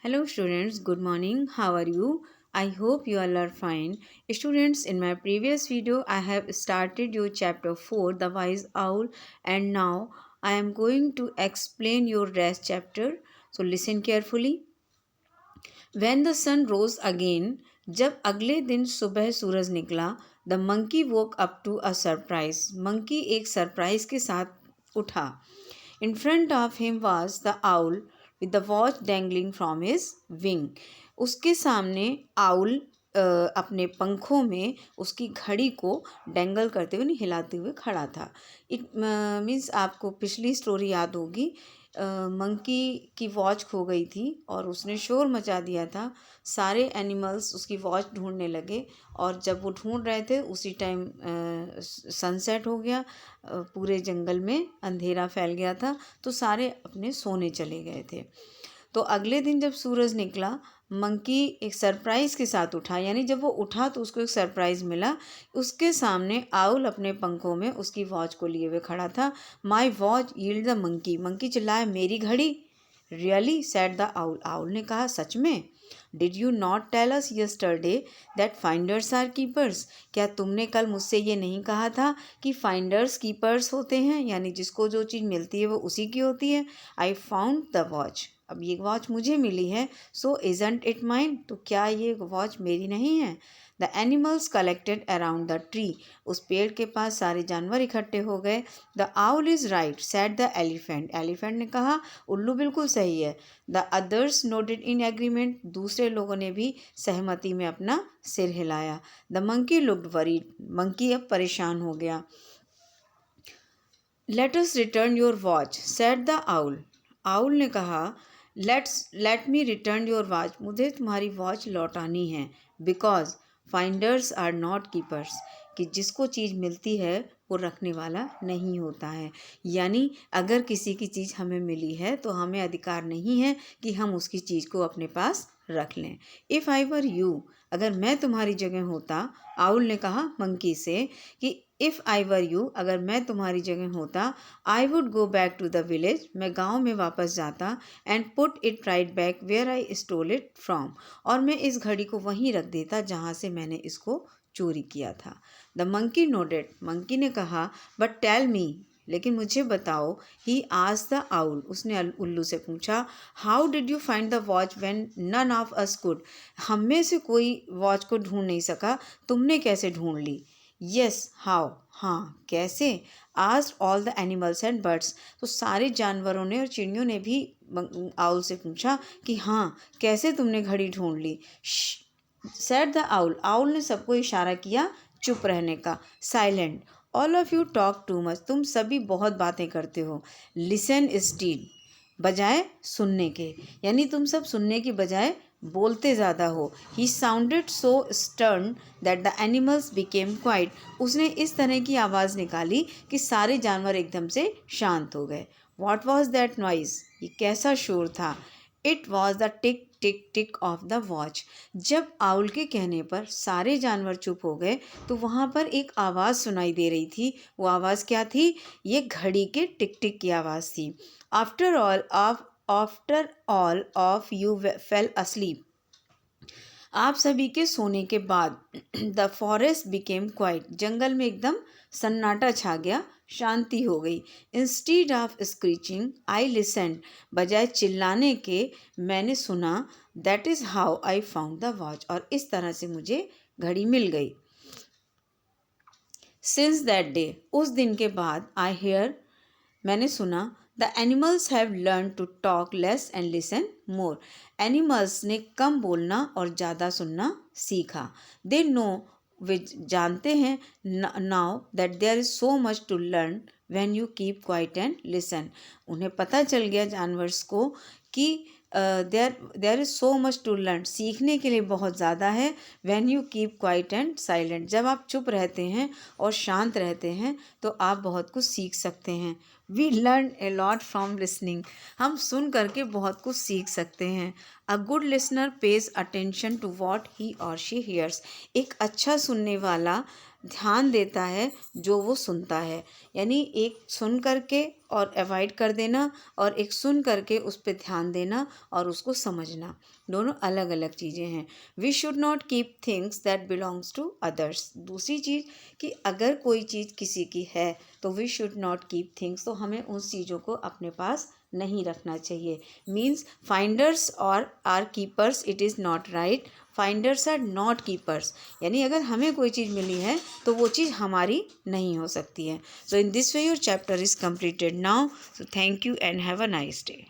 Hello students, good morning. How are you? I hope you all are fine. Students, in my previous video I have started your chapter 4, The Wise Owl, and now I am going to explain your rest chapter. So listen carefully. When the sun rose again, जब अगले दिन सुबह सूरज निकला, the monkey woke up to a surprise. Monkey एक surprise के साथ उठा. In front of him was the owl with the watch dangling from his wing. उसके सामने आउल अपने पंखों में उसकी घड़ी को डेंगल करते हुए, नहीं हिलाते हुए खड़ा था. इट मीन्स आपको पिछली स्टोरी याद होगी. मंकी की वॉच खो गई थी और उसने शोर मचा दिया था. सारे एनिमल्स उसकी वॉच ढूंढने लगे और जब वो ढूंढ रहे थे उसी टाइम सनसेट हो गया. पूरे जंगल में अंधेरा फैल गया था तो सारे अपने सोने चले गए थे. तो अगले दिन जब सूरज निकला, मंकी एक सरप्राइज़ के साथ उठा. यानी जब वो उठा तो उसको एक सरप्राइज़ मिला. उसके सामने आउल अपने पंखों में उसकी वॉच को लिए हुए खड़ा था. My watch yelled the monkey. Monkey चिल्लाया, मेरी घड़ी. Really said the owl. Owl ने कहा, सच में. Did you not tell us yesterday that finders are keepers. क्या तुमने कल मुझसे ये नहीं कहा था कि फाइंडर्स कीपर्स होते हैं, यानी जिसको जो चीज़ मिलती है वो उसी की होती है. आई फाउंड द वॉच. अब ये वॉच मुझे मिली है. सो इजंट इट माइन. तो क्या ये वॉच मेरी नहीं है. The animals collected around the tree. उस पेड़ के पास सारे जानवर इकट्ठे हो गए. The owl is right said the elephant. Elephant ने कहा, उल्लू बिल्कुल सही है. The others noted in agreement. दूसरे लोगों ने भी सहमति में अपना सिर हिलाया. The monkey looked worried. Monkey अब परेशान हो गया. Let us return your watch said the owl. Owl ने कहा, let me return your watch. मुझे तुम्हारी वॉच लौटानी है. Because finders are not keepers. कि जिसको चीज़ मिलती है वो रखने वाला नहीं होता है. यानी अगर किसी की चीज़ हमें मिली है तो हमें अधिकार नहीं है कि हम उसकी चीज़ को अपने पास रख लें. If I were you. अगर मैं तुम्हारी जगह होता, आउल ने कहा मंकी से कि इफ़ आई वर यू, अगर मैं तुम्हारी जगह होता, I would go back to the village. मैं गांव में वापस जाता. And put it right back where I stole it from. और मैं इस घड़ी को वहीं रख देता जहाँ से मैंने इसको चोरी किया था. The monkey nodded. मंकी ने कहा, बट टेल मी. लेकिन मुझे बताओ. He asked the owl. उसने उल्लू से पूछा, how did you find the watch when none of us could. हम में से कोई वॉच को ढूंढ नहीं सका, तुमने कैसे ढूंढ ली. Yes how. हाँ कैसे. Asked all the animals and birds. तो सारे जानवरों ने और चिड़ियों ने भी आउल से पूछा कि हाँ कैसे तुमने घड़ी ढूंढ ली. Said the owl. आउल ने सबको इशारा किया चुप रहने का. Silent. All of you talk too much. तुम सभी बहुत बातें करते हो. Listen still. बजाय सुनने के. यानी तुम सब सुनने की बजाय बोलते ज़्यादा हो. He sounded so stern that the animals became quiet. उसने इस तरह की आवाज़ निकाली कि सारे जानवर एकदम से शांत हो गए. What was that noise. ये कैसा शोर था. It was the tick tick tick of the watch. जब आउल के कहने पर सारे जानवर चुप हो गए तो वहाँ पर एक आवाज़ सुनाई दे रही थी. वो आवाज़ क्या थी. ये घड़ी के टिक टिक की आवाज़ थी. After all of you fell asleep. आप सभी के सोने के बाद द फॉरेस्ट बिकेम क्वाइट. जंगल में एकदम सन्नाटा छा गया. शांति हो गई. Instead of screeching I listened. बजाय चिल्लाने के मैंने सुना. That is how I found the watch. और इस तरह से मुझे घड़ी मिल गई. Since that day. उस दिन के बाद आई हेयर. मैंने सुना. The animals have learn to talk less and listen more. Animals ने कम बोलना और ज़्यादा सुनना सीखा. They know. वे जानते हैं now that there is so much to learn when you keep quiet and listen. उन्हें पता चल गया जानवर्स को कि there is so much to learn. सीखने के लिए बहुत ज़्यादा है. When you keep quiet and silent. जब आप चुप रहते हैं और शांत रहते हैं तो आप बहुत कुछ सीख सकते हैं. We learn a lot from listening. हम सुन करके बहुत कुछ सीख सकते हैं. A good listener pays attention to what he or she here's. एक अच्छा सुनने वाला ध्यान देता है जो वो सुनता है। यानी एक सुन करके और अवॉइड कर देना, और एक सुन करके उस पर ध्यान देना और उसको समझना, दोनों अलग अलग चीज़ें हैं। We should not keep things that belongs to others. दूसरी चीज़ कि अगर कोई चीज़ किसी की है तो we should not keep things, तो हमें उस चीज़ों को अपने पास नहीं रखना चाहिए। मीन्स फाइंडर्स और are keepers, it is not right. Finders are not keepers. यानी अगर हमें कोई चीज़ मिली है तो वो चीज़ हमारी नहीं हो सकती है। So in this way your chapter is completed now. So thank you and have a nice day.